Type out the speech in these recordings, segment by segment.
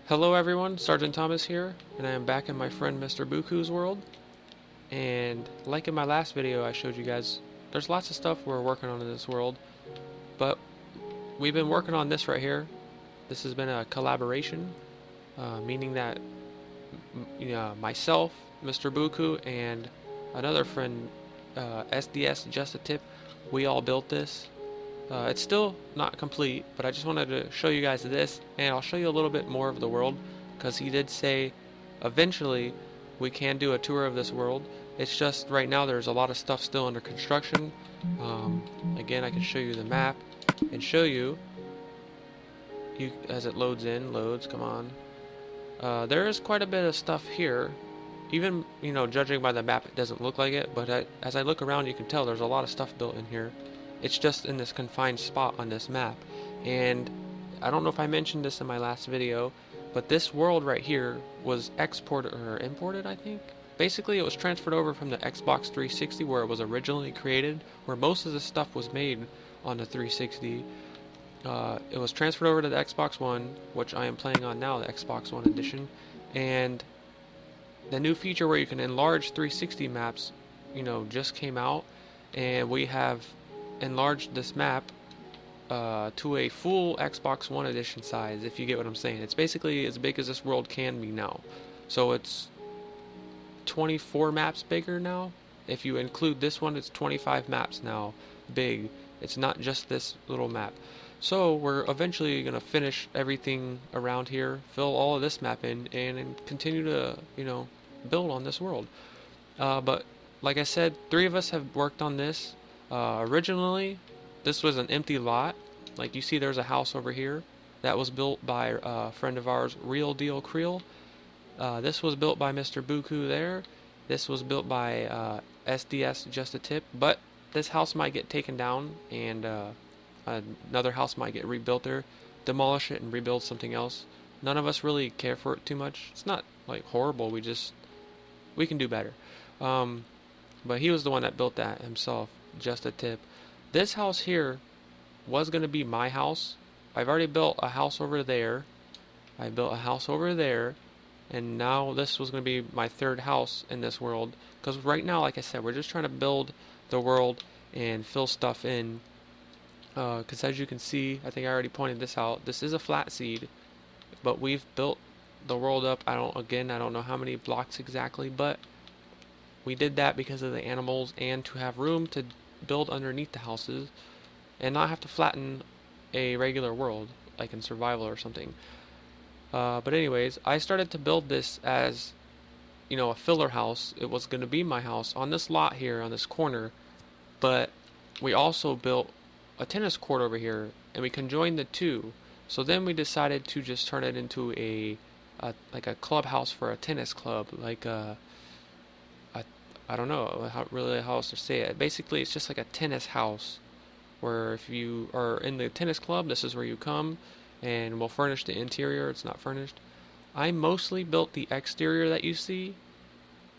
Hello everyone, Sergeant Thomas here, and I am back in my friend MrBuku's world. And like in my last video I showed you guys, there's lots of stuff we're working on in this world, but we've been working on this right here. This has been a collaboration, meaning that myself, MrBuku, and another friend, SDS Just a Tip, we all built this. It's still not complete, but I just wanted to show you guys this, and I'll show you a little bit more of the world, because he did say eventually we can do a tour of this world. It's just right now there's a lot of stuff still under construction. Again, I can show you the map and show you as it loads, come on. There is quite a bit of stuff here. Even, judging by the map, it doesn't look like it, but as I look around, you can tell there's a lot of stuff built in here. It's just in this confined spot on this map. And I don't know if I mentioned this in my last video, but this world right here was exported or imported, I think. Basically, it was transferred over from the Xbox 360 where it was originally created, where most of the stuff was made on the 360. It was transferred over to the Xbox One, which I am playing on now, the Xbox One edition. And the new feature where you can enlarge 360 maps, just came out, and we have enlarged this map to a full Xbox One edition size, if you get what I'm saying. It's basically as big as this world can be now. So it's 24 maps bigger now. If you include this one, it's 25 maps now big. It's not just this little map. So we're eventually going to finish everything around here, fill all of this map in, and continue to, build on this world. But like I said, 3 of us have worked on this. Originally, this was an empty lot. Like you see, there's a house over here that was built by a friend of ours, Real Deal Creel. This was built by MrBuku there. This was built by SDS Just a Tip. But this house might get taken down, and another house might get rebuilt there. Demolish it and rebuild something else. None of us really care for it too much. It's not like horrible. We can do better. But he was the one that built that himself. Just a tip. This house here was going to be my house. I've already built a house over there. I built a house over there. And now this was going to be my 3rd house in this world. Because right now, like I said, we're just trying to build the world and fill stuff in. Because as you can see, I think I already pointed this out. This is a flat seed. But we've built the world up. I don't know how many blocks exactly. But we did that because of the animals and to have room to build underneath the houses and not have to flatten a regular world like in survival or something. But anyways, I started to build this as a filler house. It was going to be my house on this lot here on this corner, but we also built a tennis court over here and we conjoined the two. So then we decided to just turn it into like a clubhouse for a tennis club, like I don't know how else to say it. Basically, it's just like a tennis house where if you are in the tennis club, this is where you come, and we'll furnish the interior. It's not furnished. I mostly built the exterior that you see,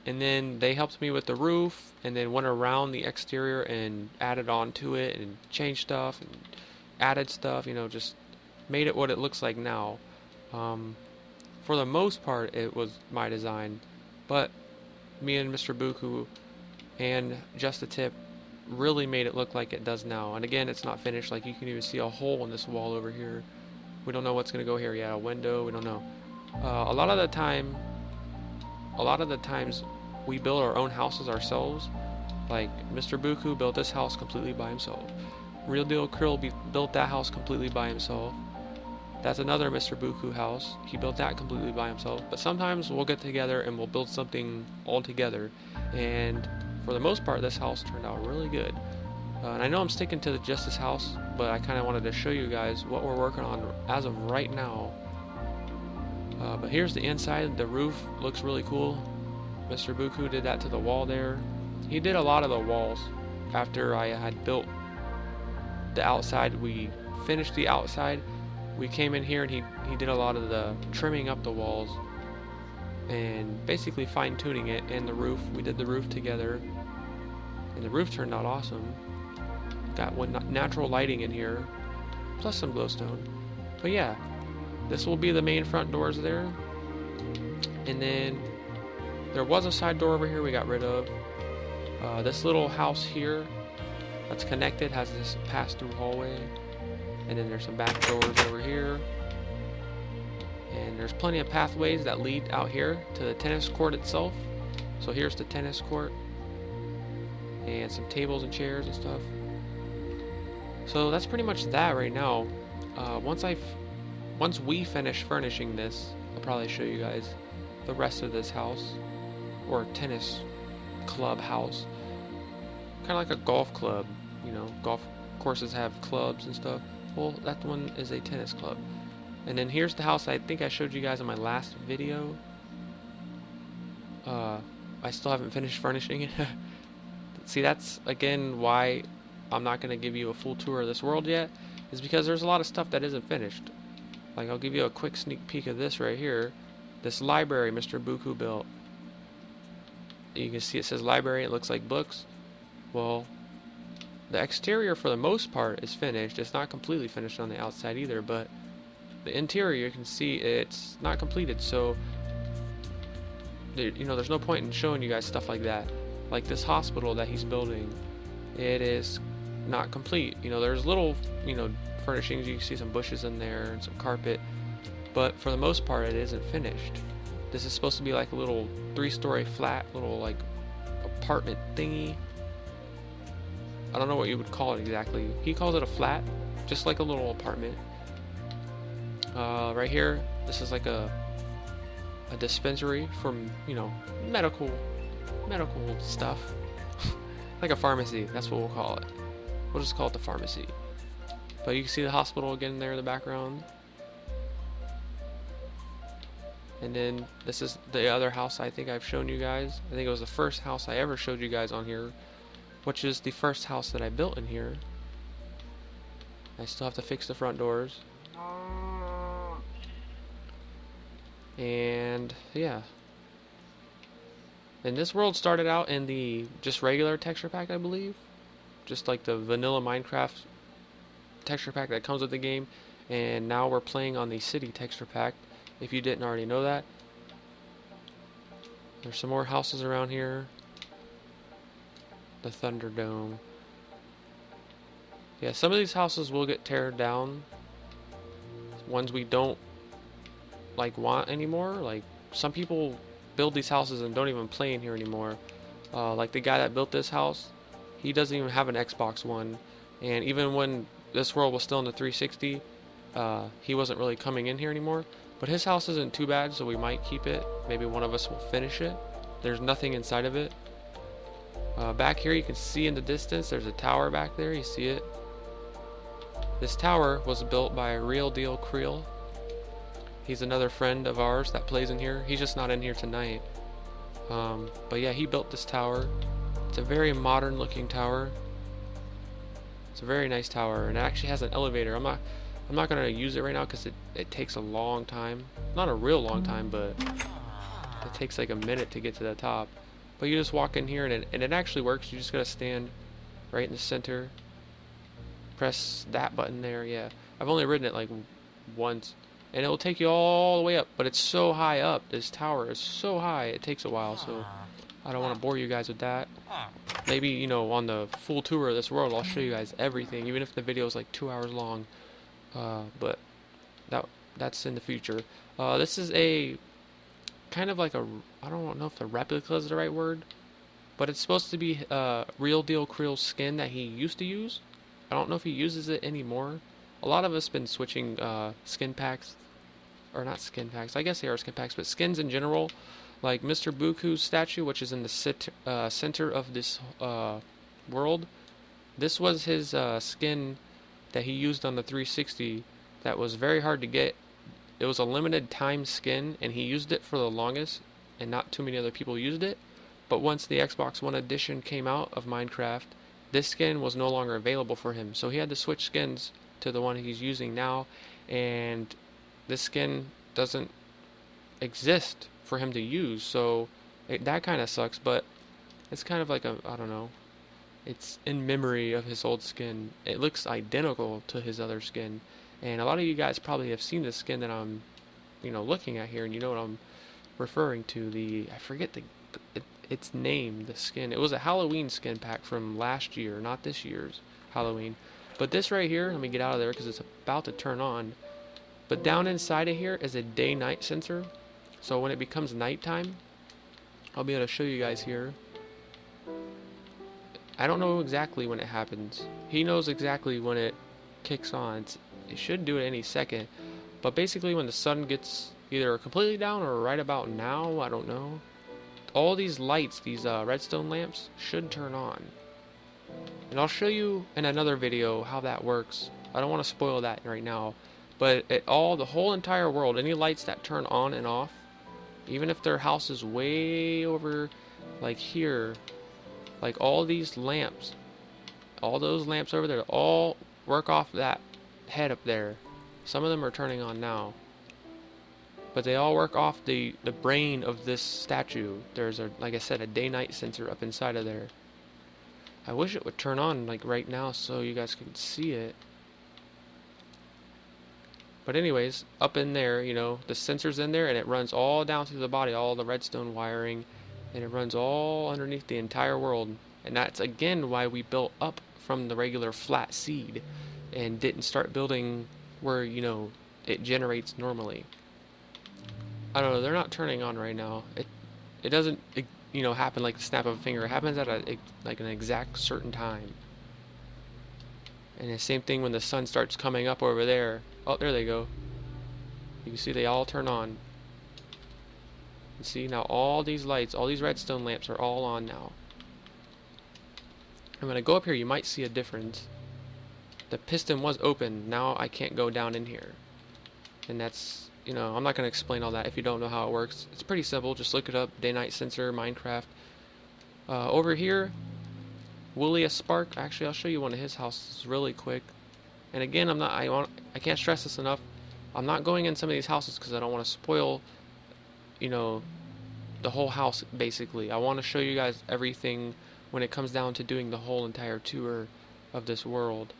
and then they helped me with the roof, and then went around the exterior and added on to it and changed stuff and added stuff, just made it what it looks like now. For the most part, it was my design, but me and MrBuku and Just a Tip really made it look like it does now. And again, it's not finished. Like you can even see a hole in this wall over here. We don't know what's going to go here yet. A window, we don't know. A lot of the times we build our own houses ourselves. Like MrBuku built this house completely by himself. Real Deal Krill built that house completely by himself. That's another MrBuku house. He built that completely by himself. But sometimes we'll get together and we'll build something all together. And for the most part, this house turned out really good. And I know I'm sticking to the Justice house, but I kind of wanted to show you guys what we're working on as of right now. But here's the inside. The roof looks really cool. MrBuku did that to the wall there. He did a lot of the walls. After I had built the outside, we finished the outside. We came in here and he did a lot of the trimming up the walls and basically fine-tuning it. And the roof, we did the roof together, and the roof turned out awesome. Got natural lighting in here, plus some glowstone. But yeah, This will be the main front doors there. And then there was a side door over here we got rid of. This little house here that's connected has this pass-through hallway. And then there's some back doors over here. And there's plenty of pathways that lead out here to the tennis court itself. So here's the tennis court. And some tables and chairs and stuff. So that's pretty much that right now. Once we finish furnishing this, I'll probably show you guys the rest of this house. Or tennis club house. Kind of like a golf club. You know, golf courses have clubs and stuff. Well, that one is a tennis club. And then here's the house I think I showed you guys in my last video. I still haven't finished furnishing it. See, that's again why I'm not going to give you a full tour of this world yet. Is because there's a lot of stuff that isn't finished. Like, I'll give you a quick sneak peek of this right here. This library MrBuku built. You can see it says library, it looks like books. Well, the exterior for the most part is finished. It's not completely finished on the outside either, but the interior, you can see it's not completed. So, you know, there's no point in showing you guys stuff like that. Like this hospital that he's building, it is not complete. You know, there's little, you know, furnishings. You can see some bushes in there and some carpet, but for the most part, it isn't finished. This is supposed to be like a little 3-story flat, little like apartment thingy. I don't know what you would call it exactly. He calls it a flat, just like a little apartment. Right here, this is like a dispensary for, you know, medical stuff. Like a pharmacy, that's what we'll call it. We'll just call it the pharmacy. But you can see the hospital again there in the background. And then this is the other house I think I've shown you guys. I think it was the first house I ever showed you guys on here, which is the first house that I built in here. I still have to fix the front doors. And yeah. And this world started out in the just regular texture pack, I believe. Just like the vanilla Minecraft texture pack that comes with the game. And now we're playing on the city texture pack, if you didn't already know that. There's some more houses around here. The Thunderdome. Yeah, some of these houses will get teared down. Ones we don't like want anymore. Like, some people build these houses and don't even play in here anymore. Like the guy that built this house, he doesn't even have an Xbox One. And even when this world was still in the 360, he wasn't really coming in here anymore. But his house isn't too bad, so we might keep it. Maybe one of us will finish it. There's nothing inside of it. Back here you can see in the distance there's a tower back there. You see it? This tower was built by Real Deal Creel. He's another friend of ours that plays in here. He's just not in here tonight. But yeah, he built this tower. It's a very modern looking tower. It's a very nice tower, and it actually has an elevator. I'm not gonna use it right now because it takes a long time. Not a real long time, but it takes like a minute to get to the top. But you just walk in here and it actually works. You just gotta stand right in the center. Press that button there. Yeah, I've only ridden it like once, and it will take you all the way up. But it's so high up. This tower is so high. It takes a while. So I don't want to bore you guys with that. Maybe, you know, on the full tour of this world, I'll show you guys everything, even if the video is like 2 hours long. But that's in the future. This is a kind of like a, I don't know if the replica is the right word, but it's supposed to be Real Deal Creel's skin that he used to use. I don't know if he uses it anymore. A lot of us been switching skin packs, or not skin packs, I guess they are skin packs, but skins in general. Like MrBuku's statue, which is in the center of this world. This was his skin that he used on the 360 that was very hard to get. It was a limited time skin, and he used it for the longest, and not too many other people used it. But once the Xbox One edition came out of Minecraft, this skin was no longer available for him. So he had to switch skins to the one he's using now, and this skin doesn't exist for him to use. So that kind of sucks, but it's kind of like a, I don't know. It's in memory of his old skin. It looks identical to his other skin. And a lot of you guys probably have seen the skin that I'm, looking at here, and you know what I'm referring to. I forget its name, the skin. It was a Halloween skin pack from last year, not this year's Halloween. But this right here, let me get out of there because it's about to turn on. But down inside of here is a day-night sensor. So when it becomes nighttime, I'll be able to show you guys here. I don't know exactly when it happens. He knows exactly when it kicks on. It should do it any second. But basically when the sun gets either completely down or right about now, I don't know, all these lights, these redstone lamps, should turn on. And I'll show you in another video how that works. I don't want to spoil that right now. But the whole entire world, any lights that turn on and off, even if their house is way over, like here, like all these lamps, all those lamps over there, all work off that head up there. Some of them are turning on now, but they all work off the brain of this statue. There's like I said, a day-night sensor up inside of there. I wish it would turn on like right now so you guys could see it. But anyways, up in there, the sensor's in there, and it runs all down through the body, all the redstone wiring, and it runs all underneath the entire world. And that's again why we built up from the regular flat seed and didn't start building where, it generates normally. I don't know, they're not turning on right now. It doesn't, happen like the snap of a finger. It happens at like an exact certain time. And the same thing when the sun starts coming up over there. Oh, there they go. You can see they all turn on. You see, now all these lights, all these redstone lamps are all on now. I'm going to go up here. You might see a difference. The piston was open. Now I can't go down in here. And that's, I'm not going to explain all that if you don't know how it works. It's pretty simple. Just look it up. Day-night sensor, Minecraft. Over here, Willia Spark. Actually, I'll show you one of his houses really quick. And again, I can't stress this enough. I'm not going in some of these houses because I don't want to spoil, the whole house, basically. I want to show you guys everything when it comes down to doing the whole entire tour of this world.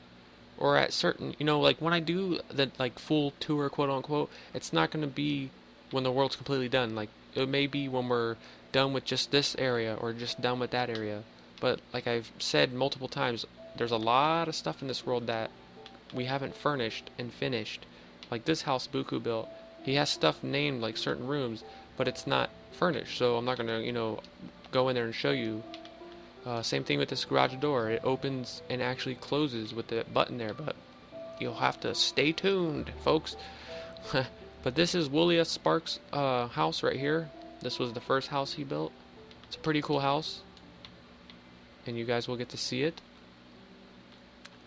Or at certain, like when I do the full tour, quote unquote, it's not going to be when the world's completely done. Like, it may be when we're done with just this area or just done with that area. But like I've said multiple times, there's a lot of stuff in this world that we haven't furnished and finished. Like this house Buku built, he has stuff named like certain rooms, but it's not furnished, so I'm not gonna go in there and show you. Same thing with this garage door. It opens and actually closes with the button there, but you'll have to stay tuned, folks. But this is Willia Sparks' house right here. This was the first house he built. It's a pretty cool house, and you guys will get to see it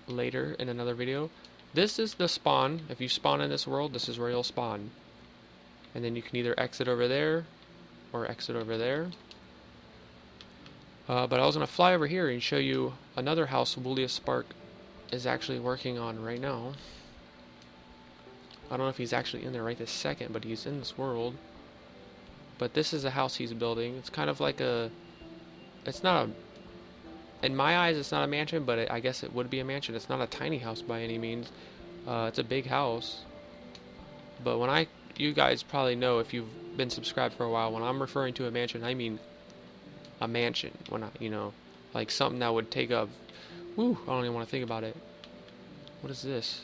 later in another video. This is the spawn. If you spawn in this world, this is where you'll spawn. And then you can either exit over there or exit over there. But I was going to fly over here and show you another house Willia Spark is actually working on right now. I don't know if he's actually in there right this second, but he's in this world. But this is a house he's building. It's kind of like it's not in my eyes, it's not a mansion, but I guess it would be a mansion. It's not a tiny house by any means. It's a big house. But you guys probably know if you've been subscribed for a while, when I'm referring to a mansion, I mean a mansion. When like something that would take up, I don't even want to think about it. What is this?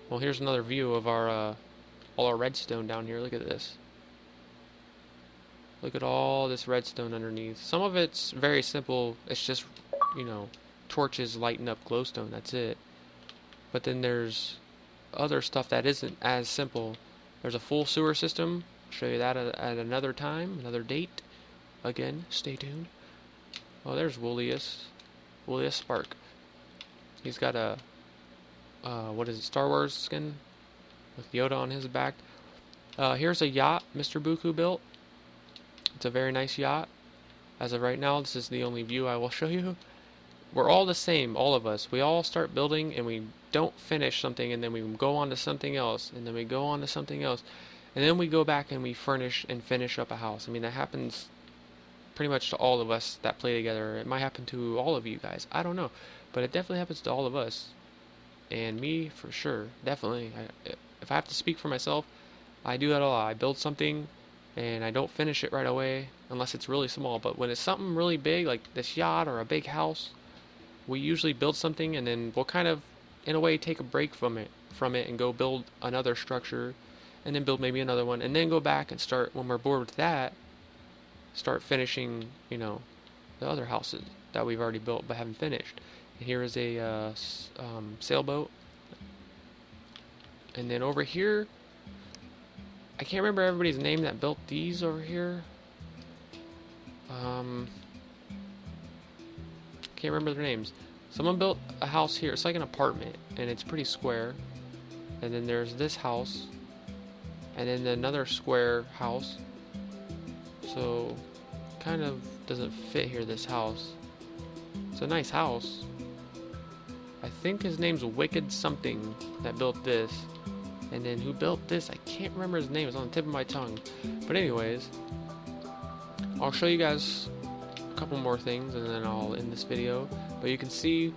Well, here's another view of all our redstone down here. Look at this. Look at all this redstone underneath. Some of it's very simple. It's just, torches lighting up glowstone. That's it. But then there's other stuff that isn't as simple. There's a full sewer system. I'll show you that at another time, another date. Again, stay tuned. Oh, there's Willia Spark. He's got a, what is it, Star Wars skin with Yoda on his back. Here's a yacht MrBuku built. It's a very nice yacht. As of right now, this is the only view I will show you. We're all the same, all of us. We all start building and we don't finish something, and then we go on to something else, and then we go on to something else, and then we go back and we furnish and finish up a house. I mean, that happens pretty much to all of us that play together. It might happen to all of you guys. I don't know. But it definitely happens to all of us. And me, for sure, definitely. If I have to speak for myself, I do that a lot. I build something and I don't finish it right away unless it's really small. But when it's something really big, like this yacht or a big house, we usually build something and then we'll kind of, in a way, take a break from it and go build another structure, and then build maybe another one, and then go back and start when we're bored with that. Start finishing, the other houses that we've already built but haven't finished. And here is a sailboat, and then over here, I can't remember everybody's name that built these over here. Can't remember their names. Someone built a house here. It's like an apartment, and it's pretty square. And then there's this house, and then another square house. So, kind of doesn't fit here, this house. It's a nice house. I think his name's Wicked something that built this. And then who built this? I can't remember his name. It's on the tip of my tongue. But anyways, I'll show you guys a couple more things and then I'll end this video. But you can see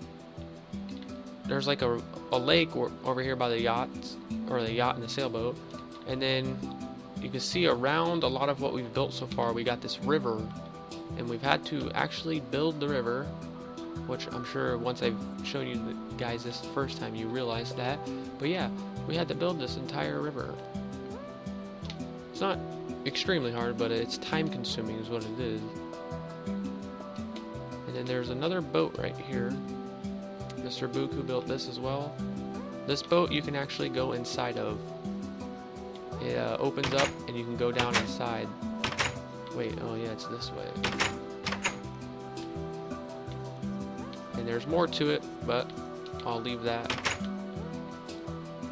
there's like a lake over here by the yachts, or the yacht and the sailboat. And then you can see around a lot of what we've built so far, we got this river. And we've had to actually build the river, which I'm sure once I've shown you guys this the first time, you realize that. But yeah, we had to build this entire river. It's not extremely hard, but it's time consuming is what it is. And then there's another boat right here. MrBuku built this as well. This boat you can actually go inside of. It opens up and you can go down inside. Wait, oh yeah, it's this way. And there's more to it, but I'll leave that.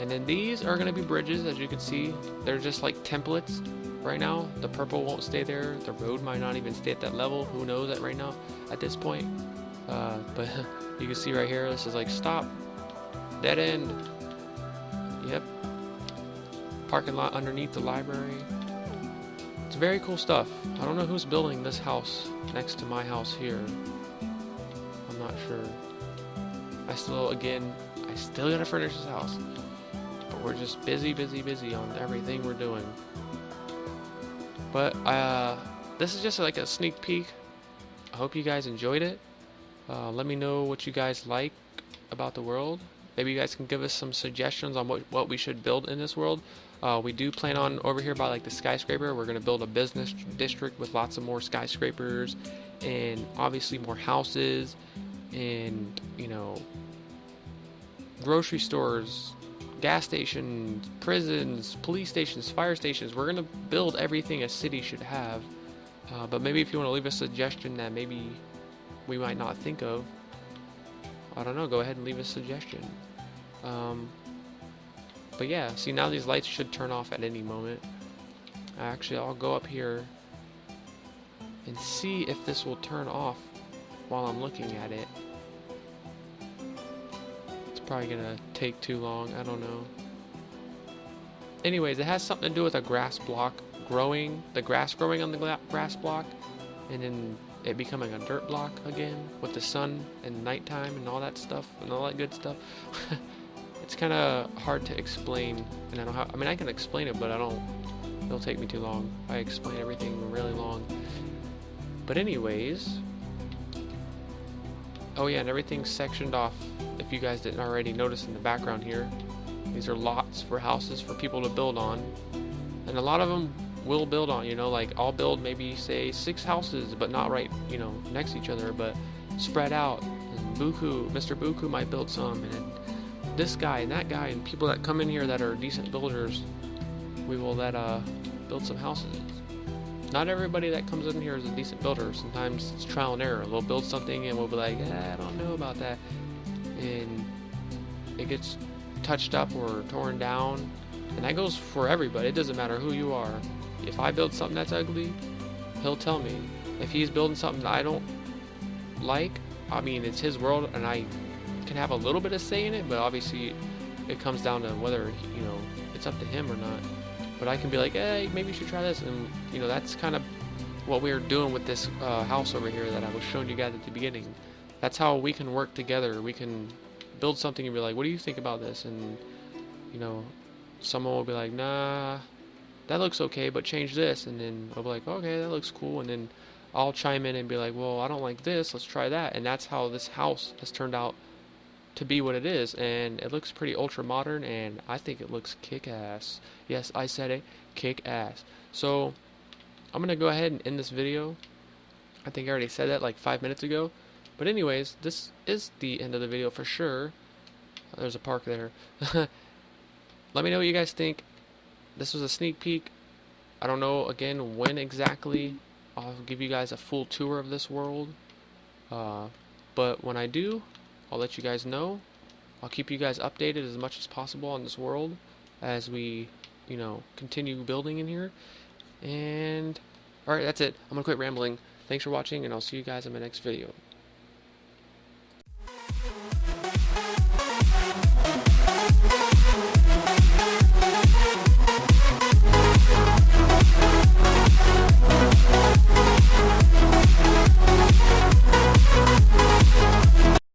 And then these are going to be bridges, as you can see. They're just like templates right now. The purple won't stay there. The road might not even stay at that level. Who knows that right now at this point. But you can see right here, this is like stop, dead end. Yep. Parking lot underneath the library. It's very cool stuff. I don't know who's building this house next to my house here. I'm not sure. I still gotta furnish this house. But we're just busy on everything we're doing. But this is just like a sneak peek. I hope you guys enjoyed it. Let me know what you guys like about the world. Maybe you guys can give us some suggestions on what we should build in this world. We do plan on over here by like the skyscraper, we're going to build a business district with lots of more skyscrapers and obviously more houses and, grocery stores, gas stations, prisons, police stations, fire stations. We're going to build everything a city should have. But maybe if you want to leave a suggestion that maybe we might not think of, I don't know, go ahead and leave a suggestion. But yeah, see, now these lights should turn off at any moment. Actually, I'll go up here and see if this will turn off while I'm looking at it. It's probably gonna take too long, I don't know. Anyways, it has something to do with a grass block growing, the grass growing on the grass block, and then it becoming a dirt block again with the sun and nighttime and all that stuff and all that good stuff. It's kind of hard to explain, and I can explain it, but it'll take me too long. I explain everything really long. But anyways, oh yeah, and everything's sectioned off. If you guys didn't already notice in the background here, these are lots for houses for people to build on, and a lot of them will build on, like I'll build maybe say 6 houses, but not right, next to each other, but spread out. And MrBuku might build some, and then this guy and that guy and people that come in here that are decent builders, we will build some houses. Not everybody that comes in here is a decent builder. Sometimes it's trial and error. We'll build something and we'll be like, I don't know about that, and it gets touched up or torn down, and that goes for everybody. It doesn't matter who you are. If I build something that's ugly, he'll tell me. If he's building something that I don't like, it's his world and I can have a little bit of say in it, but obviously it comes down to whether it's up to him or not. But I can be like, hey, maybe you should try this, and that's kind of what we're doing with this house over here that I was showing you guys at the beginning. That's how we can work together. We can build something and be like, what do you think about this? And, you know, someone will be like, nah, that looks okay, but change this. And then I'll be like, okay, that looks cool. And then I'll chime in and be like, well, I don't like this, let's try that. And that's how this house has turned out to be what it is. And it looks pretty ultra modern, and I think it looks kick-ass. Yes, I said it, kick-ass. So I'm going to go ahead and end this video. I think I already said that like 5 minutes ago. But anyways, this is the end of the video for sure. There's a park there. Let me know what you guys think. This was a sneak peek. I don't know, again, when exactly I'll give you guys a full tour of this world. But when I do, I'll let you guys know. I'll keep you guys updated as much as possible on this world as we, you know, continue building in here. And, alright, that's it. I'm going to quit rambling. Thanks for watching, and I'll see you guys in my next video.